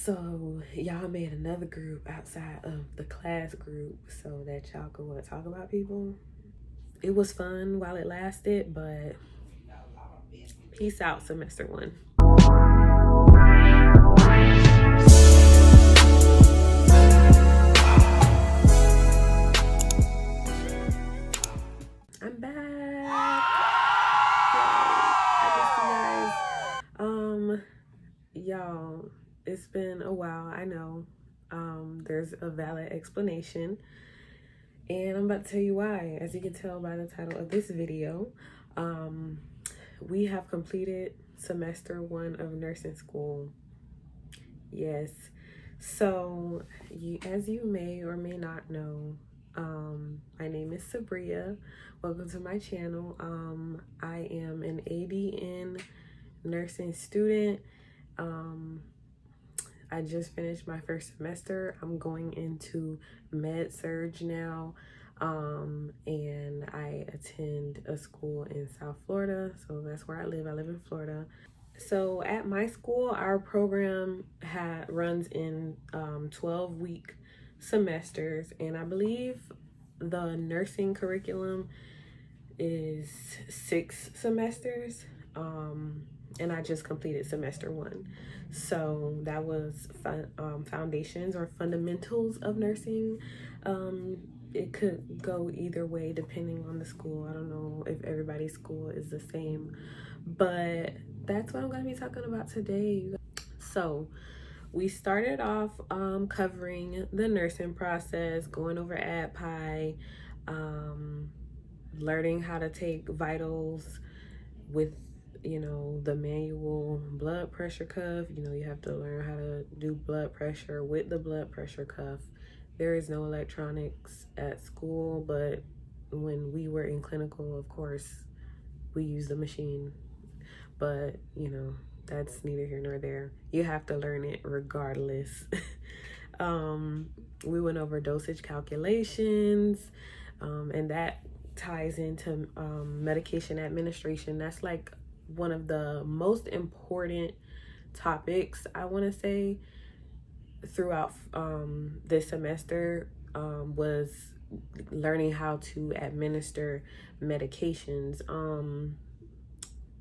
So y'all made another group outside of the class group so that y'all could talk about people. It was fun while it lasted, but peace out, semester one. I'm back. I miss you guys. Y'all, it's been a while, I know. There's a valid explanation, and I'm about to tell you why. As you can tell by the title of this video, we have completed semester one of nursing school. Yes. So, as you may or may not know, my name is Sabria. Welcome to my channel. I am an ADN nursing student. I just finished my first semester. I'm going into med surg now, and I attend a school in South Florida, so that's where I live. I live in Florida. So at my school, our program runs in 12-week semesters, and I believe the nursing curriculum is 6 semesters. And I just completed semester one. So that was foundations or fundamentals of nursing. It could go either way depending on the school. I don't know if everybody's school is the same, but that's what I'm going to be talking about today. So we started off covering the nursing process, going over ADPI, learning how to take vitals with the manual blood pressure cuff. You have to learn how to do blood pressure with the blood pressure cuff. There is no electronics at school, but when we were in clinical, of course, we use the machine. But, that's neither here nor there. You have to learn it regardless. We went over dosage calculations, and that ties into medication administration. That's like one of the most important topics, I want to say, throughout this semester, was learning how to administer medications.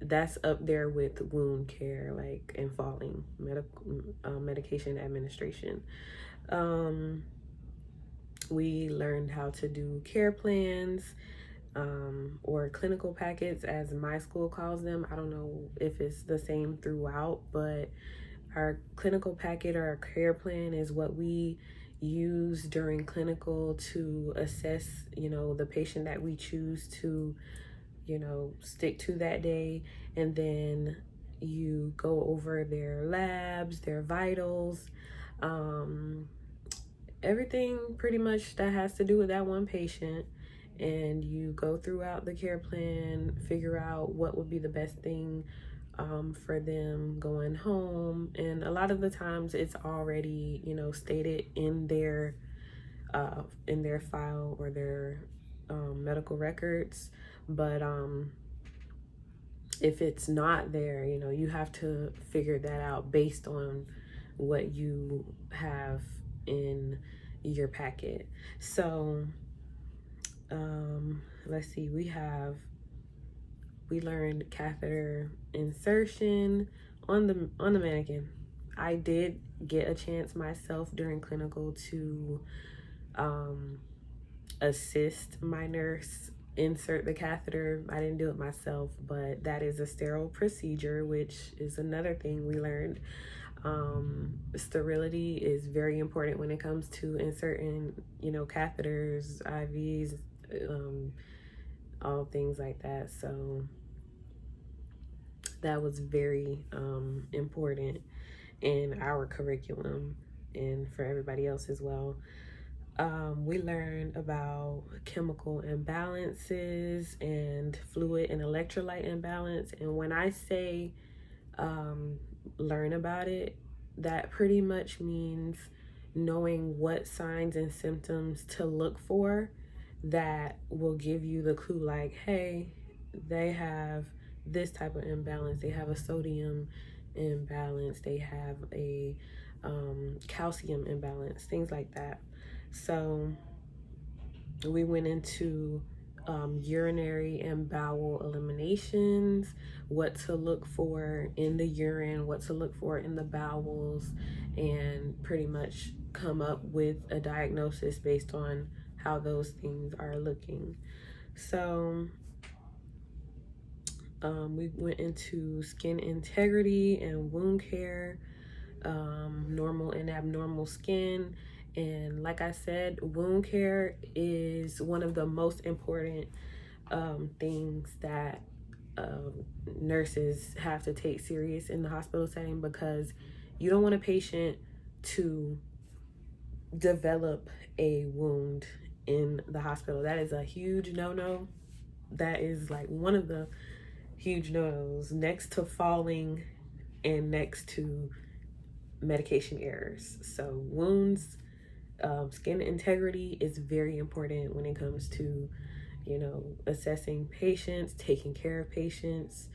That's up there with wound care, and falling, medication administration. We learned how to do care plans, or clinical packets, as my school calls them. I don't know if it's the same throughout, but our clinical packet or our care plan is what we use during clinical to assess, the patient that we choose to, stick to that day. And then you go over their labs, their vitals, everything pretty much that has to do with that one patient. And you go throughout the care plan, figure out what would be the best thing for them going home. And a lot of the times it's already, stated in their file or their medical records. But if it's not there, you have to figure that out based on what you have in your packet. So let's see, we learned catheter insertion on the mannequin. I did get a chance myself during clinical to assist my nurse insert the catheter. I didn't do it myself, but that is a sterile procedure, which is another thing we learned. Sterility is very important when it comes to inserting, catheters, IVs, all things like that. So that was very important in our curriculum and for everybody else as well. We learned about chemical imbalances and fluid and electrolyte imbalance. And when I say learn about it, that pretty much means knowing what signs and symptoms to look for that will give you the clue, like, hey, they have this type of imbalance. They have a sodium imbalance. They have a calcium imbalance, things like that. So we went into urinary and bowel eliminations, what to look for in the urine, what to look for in the bowels, and pretty much come up with a diagnosis based on how those things are looking. So we went into skin integrity and wound care, normal and abnormal skin. And like I said, wound care is one of the most important things that nurses have to take serious in the hospital setting, because you don't want a patient to develop a wound in the hospital. That is a huge no-no. That is like one of the huge no-nos, next to falling and next to medication errors. So wounds, skin integrity is very important when it comes to, you know, assessing patients, taking care of patients,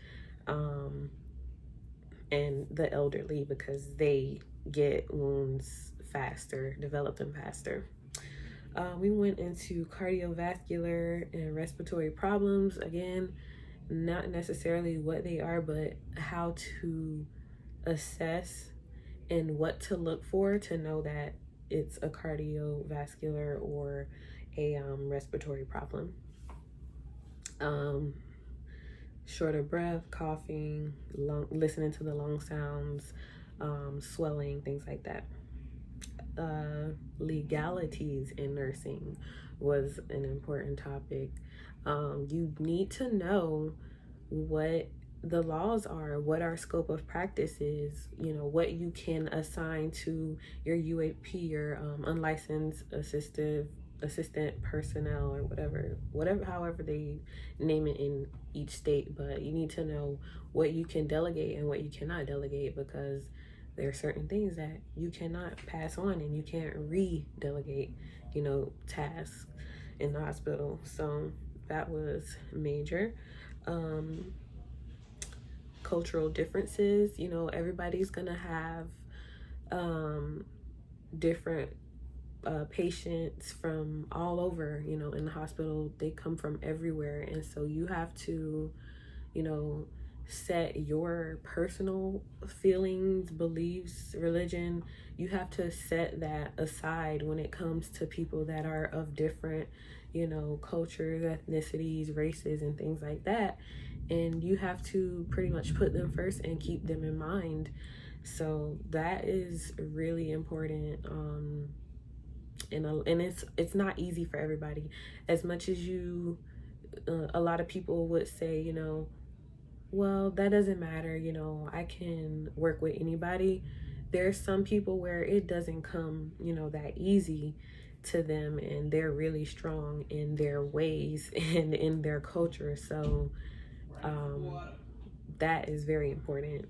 and the elderly, because they get wounds faster, develop them faster. We went into cardiovascular and respiratory problems. Again, not necessarily what they are, but how to assess and what to look for to know that it's a cardiovascular or a respiratory problem. Short of breath, coughing, listening to the lung sounds, swelling, things like that. Legalities in nursing was an important topic. You need to know what the laws are, what our scope of practice is, you know, what you can assign to your UAP, your unlicensed assistant personnel, or whatever, however they name it in each state. But you need to know what you can delegate and what you cannot delegate, because there are certain things that you cannot pass on and you can't re-delegate, you know, tasks in the hospital. So that was major. Cultural differences, you know, everybody's gonna have different patients from all over, you know, in the hospital. They come from everywhere, and so you have to, you know, set your personal feelings, beliefs, religion. You have to set that aside when it comes to people that are of different, you know, cultures, ethnicities, races, and things like that. And you have to pretty much put them first and keep them in mind. So that is really important. And it's not easy for everybody. As much as a lot of people would say, you know, well, that doesn't matter, you know, I can work with anybody. There's some people where it doesn't come, you know, that easy to them, and they're really strong in their ways and in their culture. So that is very important.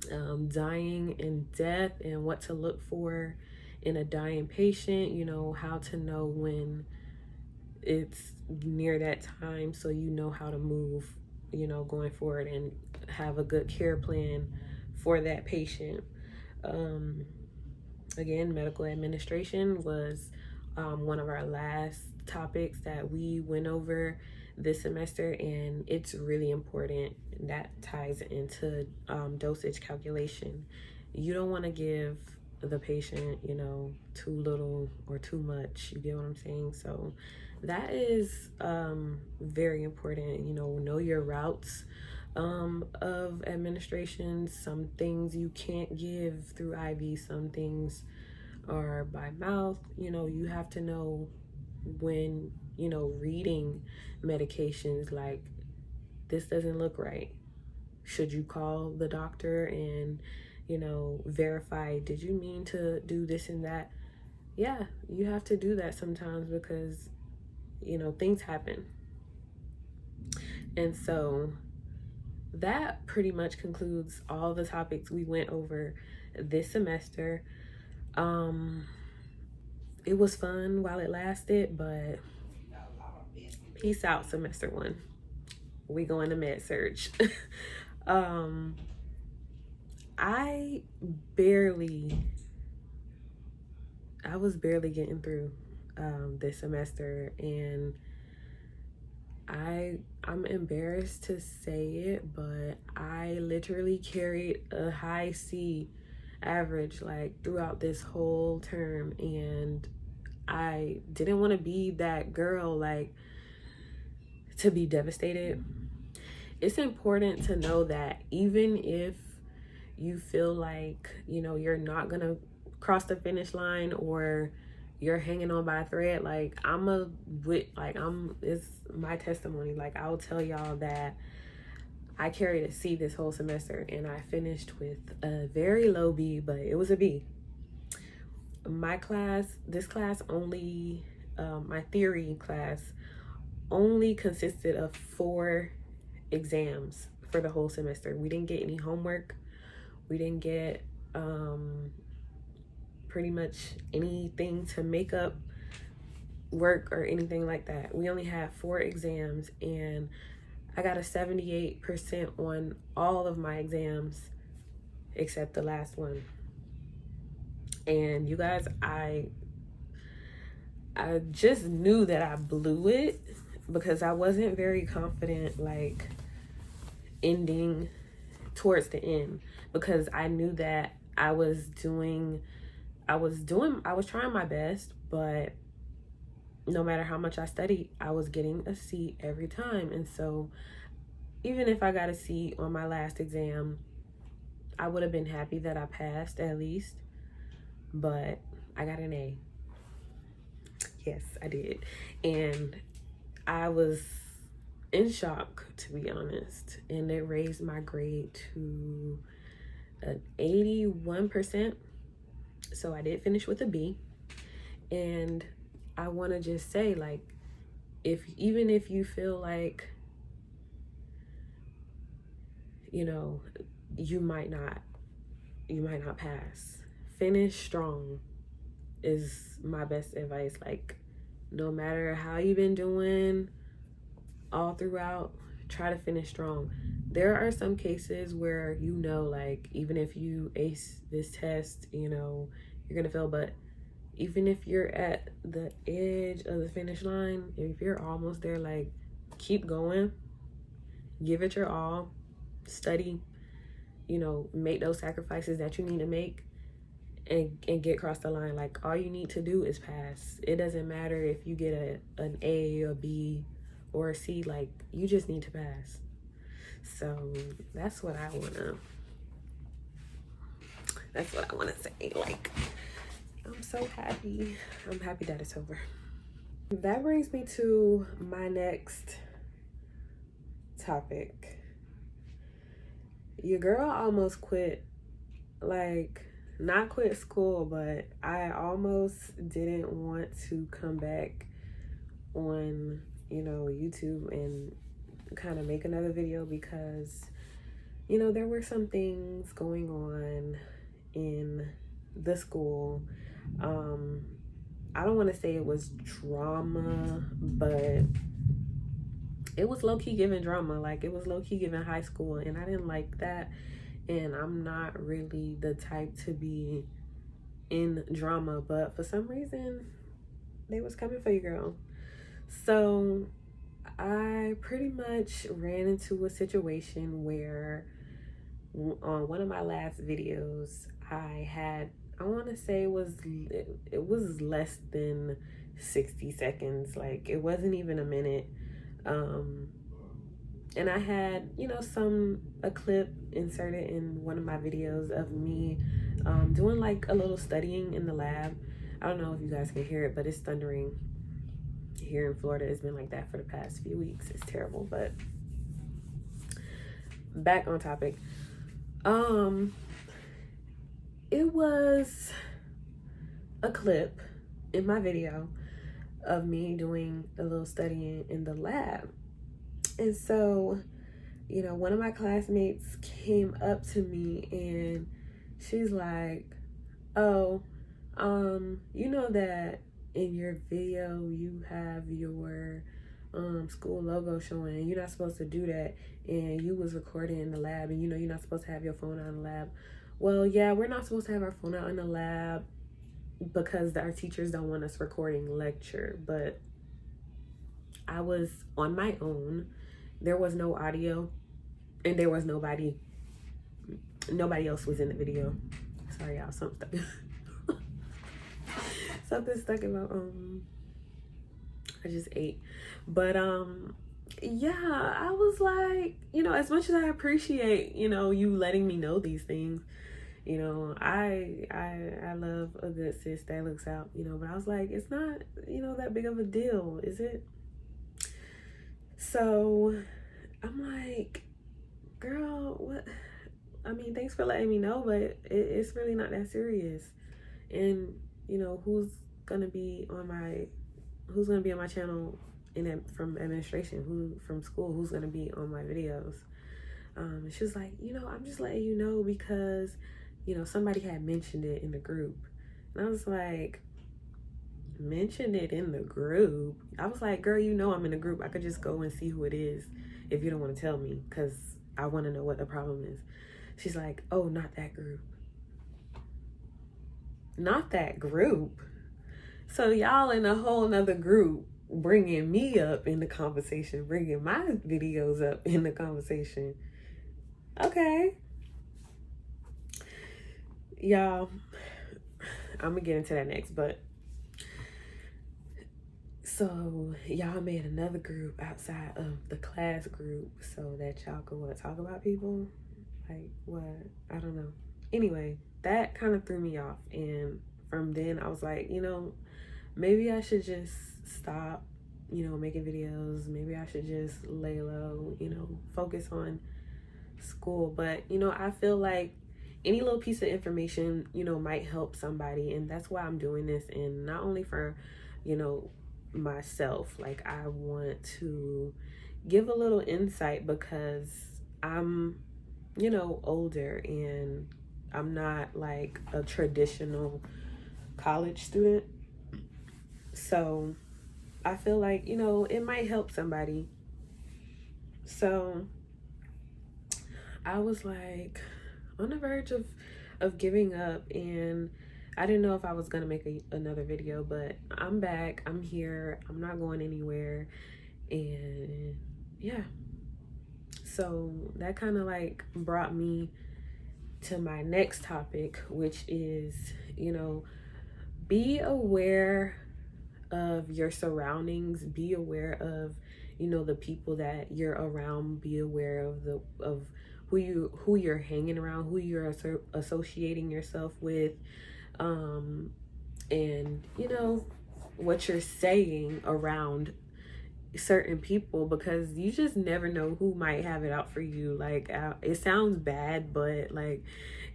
Dying and death and what to look for in a dying patient, you know, how to know when it's near that time, so you know how to move, you know, going forward, and have a good care plan for that patient. Again, medical administration was one of our last topics that we went over this semester, and it's really important. That ties into dosage calculation. You don't want to give the patient, you know, too little or too much. You get what I'm saying? So that is very important. You know your routes of administration. Some things you can't give through IV, some things are by mouth. You know, you have to know when, you know, reading medications, like, this doesn't look right. Should you call the doctor and, you know, verify, did you mean to do this and that? Yeah, you have to do that sometimes, because, you know, things happen. And so that pretty much concludes all the topics we went over this semester. It was fun while it lasted, but peace out, semester 1. We going to med surge. I barely was barely getting through this semester, and I'm embarrassed to say it, but I literally carried a high C average like throughout this whole term, and I didn't want to be that girl, like, to be devastated. It's important to know that even if you feel like, you know, you're not gonna cross the finish line, or you're hanging on by a thread, like, it's my testimony. Like, I'll tell y'all that I carried a C this whole semester, and I finished with a very low B, but it was a B. This class only, my theory class only consisted of 4 exams for the whole semester. We didn't get any homework. We didn't get pretty much anything to make up work or anything like that. We only had 4 exams, and I got a 78% on all of my exams except the last one. And you guys, I just knew that I blew it because I wasn't very confident, like, ending towards the end, because I knew that I was trying my best, but no matter how much I studied, I was getting a C every time. And so even if I got a C on my last exam, I would have been happy that I passed at least, but I got an A. Yes, I did. And I was in shock, to be honest, and it raised my grade to an 81%. So I did finish with a B. And I want to just say, like, even if you feel like, you know, you might not pass, finish strong is my best advice. Like, no matter how you've been doing all throughout, try to finish strong. There are some cases where, you know, like, even if you ace this test, you know, you're gonna fail. But even if you're at the edge of the finish line, if you're almost there, like, keep going, give it your all, study, you know, make those sacrifices that you need to make, and get across the line. Like, all you need to do is pass. It doesn't matter if you get an A, a B, or a C. Like, you just need to pass. So that's what I wanna say. Like, I'm so happy. I'm happy that it's over. That brings me to my next topic. Your girl almost quit, like, not quit school, but I almost didn't want to come back on, you know, YouTube and kind of make another video because, you know, there were some things going on in the school. I don't want to say it was drama, but it was low-key giving drama. Like, it was low-key giving high school, and I didn't like that. And I'm not really the type to be in drama, but for some reason they was coming for you, girl. So I pretty much ran into a situation where on one of my last videos, I want to say it was less than 60 seconds. Like, it wasn't even a minute. And I had, you know, a clip inserted in one of my videos of me doing like a little studying in the lab. I don't know if you guys can hear it, but it's thundering here in Florida. It's been like that for the past few weeks. It's terrible, but back on topic. It was a clip in my video of me doing a little studying in the lab. And so, you know, one of my classmates came up to me and she's like, oh, you know that in your video you have your school logo showing, and you're not supposed to do that, and you was recording in the lab, and you know you're not supposed to have your phone out in the lab. Well, yeah, we're not supposed to have our phone out in the lab, because our teachers don't want us recording lecture. But I was on my own. There was no audio, and there was nobody else was in the video. Sorry, y'all, something stuck in my I just ate. But yeah, I was like, you know, as much as I appreciate, you know, you letting me know these things, you know, I love a good sis that looks out, you know, but I was like, it's not, you know, that big of a deal, is it? So I'm like, girl, what? I mean, thanks for letting me know, but it's really not that serious. And you know, who's gonna be on my channel from administration, who from school, who's gonna be on my videos? And she was like, you know, I'm just letting you know because, you know, somebody had mentioned it in the group. And I was like, mentioned it in the group? I was like, girl, you know I'm in the group. I could just go and see who it is if you don't want to tell me, because I want to know what the problem is. She's like, oh, not that group. Not that group. So y'all in a whole nother group bringing me up in the conversation, bringing my videos up in the conversation. Okay. Y'all, I'm gonna get into that next, but so y'all made another group outside of the class group so that y'all could talk about people? Like what? I don't know. Anyway, that kind of threw me off, and from then I was like, you know, maybe I should just stop, you know, making videos. Maybe I should just lay low, you know, focus on school. But you know, I feel like any little piece of information, you know, might help somebody, and that's why I'm doing this. And not only for, you know, myself, like I want to give a little insight because I'm, you know, older and I'm not like a traditional college student. So I feel like, you know, it might help somebody. So I was like on the verge of giving up, and I didn't know if I was gonna make another video, but I'm back. I'm here. I'm not going anywhere. And yeah. So that kind of like brought me to my next topic, which is, you know, be aware of your surroundings. Be aware of, you know, the people that you're around. Be aware of who you're hanging around, who you're associating yourself with. And you know what you're saying around certain people, because you just never know who might have it out for you. Like it sounds bad, but like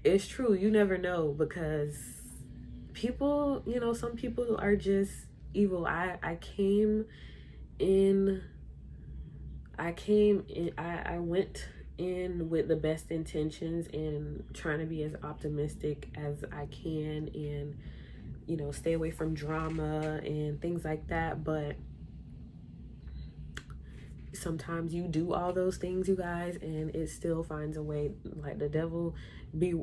it's true. You never know, because people, you know, some people are just evil. I went in with the best intentions and trying to be as optimistic as I can, and you know, stay away from drama and things like that. But sometimes you do all those things, you guys, and it still finds a way. Like the devil be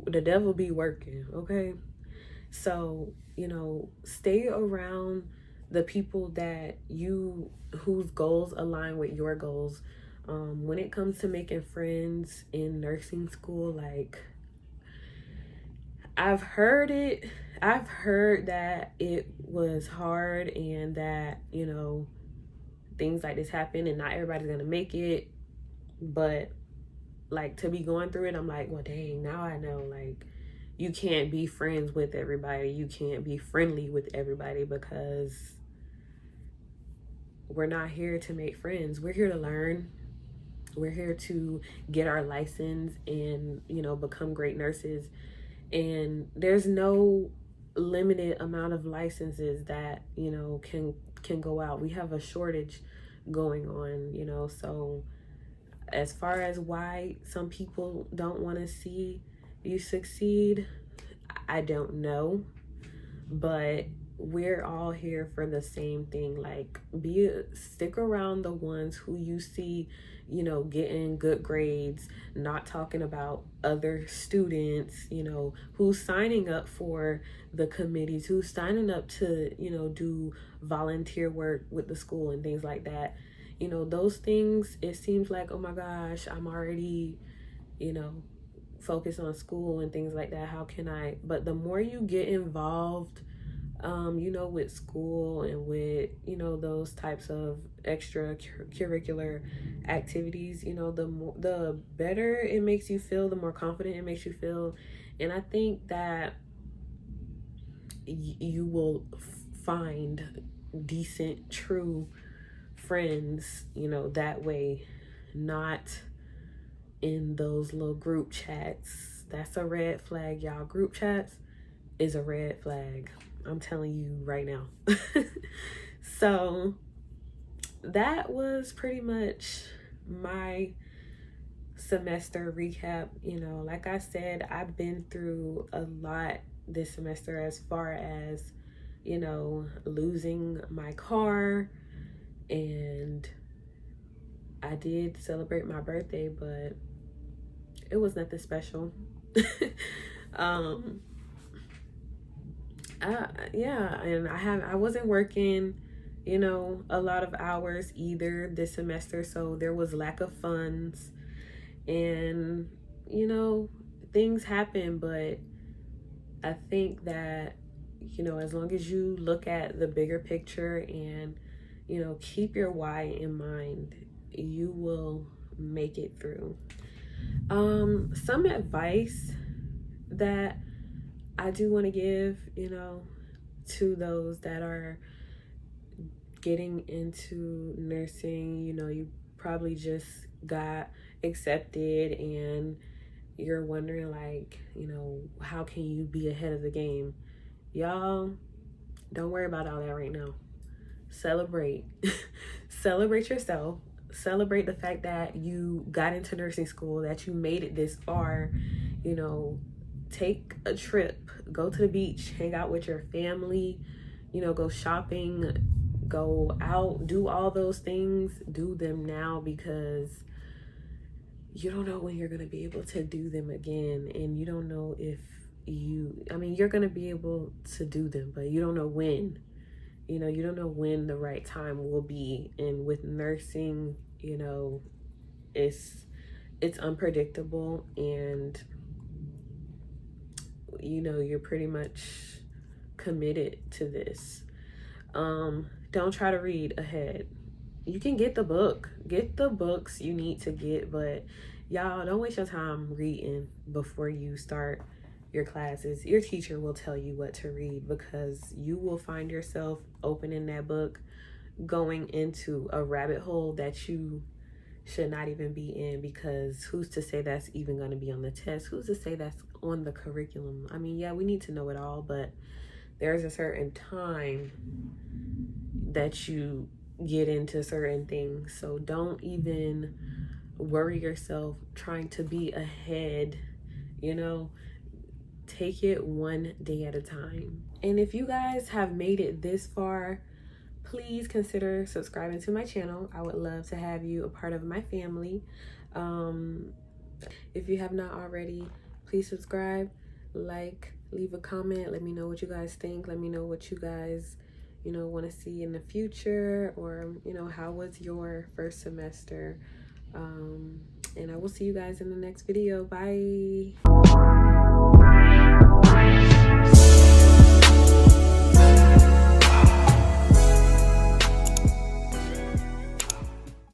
working. Okay, so you know, stay around the people whose goals align with your goals. When it comes to making friends in nursing school, like I've heard that it was hard, and that, you know, things like this happen and not everybody's gonna make it. But like, to be going through it, I'm like, well, dang, now I know, like, you can't be friends with everybody. You can't be friendly with everybody, because we're not here to make friends. We're here to learn. We're here to get our license and, you know, become great nurses. And there's no limited amount of licenses that, you know, can go out. We have a shortage going on, you know. So as far as why some people don't want to see you succeed, I don't know. But we're all here for the same thing. Like, stick around the ones who you see, you know, getting good grades, not talking about other students, you know, who's signing up for the committees, who's signing up to, you know, do volunteer work with the school and things like that. You know, those things, it seems like, oh my gosh, I'm already, you know, focused on school and things like that. How can I? But the more you get involved, you know, with school and with, you know, those types of extracurricular activities, you know, the better it makes you feel, the more confident it makes you feel. And I think that you will find decent, true friends, you know, that way, not in those little group chats. That's a red flag, y'all. Group chats is a red flag. I'm telling you right now. So that was pretty much my semester recap. You know, like I said, I've been through a lot this semester, as far as, you know, losing my car, and I did celebrate my birthday, but it was nothing special. Yeah, and I wasn't working, you know, a lot of hours either this semester, so there was lack of funds, and, you know, things happen. But I think that, you know, as long as you look at the bigger picture and, you know, keep your why in mind, you will make it through. Some advice that I do want to give, you know, to those that are getting into nursing. You know, you probably just got accepted and you're wondering, like, you know, how can you be ahead of the game? Y'all, don't worry about all that right now. Celebrate. Celebrate yourself. Celebrate the fact that you got into nursing school, that you made it this far. You know, take a trip, go to the beach, hang out with your family, you know, go shopping, go out, do all those things. Do them now, because you don't know when you're going to be able to do them again. And you don't know if you're going to be able to do them, but you don't know when. You know, you don't know when the right time will be. And with nursing, you know, it's unpredictable, and, you know, you're pretty much committed to this. Don't try to read ahead. You can get the books you need to get, but y'all, don't waste your time reading before you start your classes. Your teacher will tell you what to read, because you will find yourself opening that book, going into a rabbit hole that you should not even be in, because who's to say that's even going to be on the test? Who's to say that's on the curriculum? I mean, yeah, we need to know it all, but there's a certain time that you get into certain things. So don't even worry yourself trying to be ahead, you know. Take it one day at a time. And if you guys have made it this far, please consider subscribing to my channel. I would love to have you a part of my family. If you have not already, please subscribe, like, leave a comment. Let me know what you guys think. Let me know what you guys, you know, want to see in the future, or, you know, how was your first semester? And I will see you guys in the next video. Bye.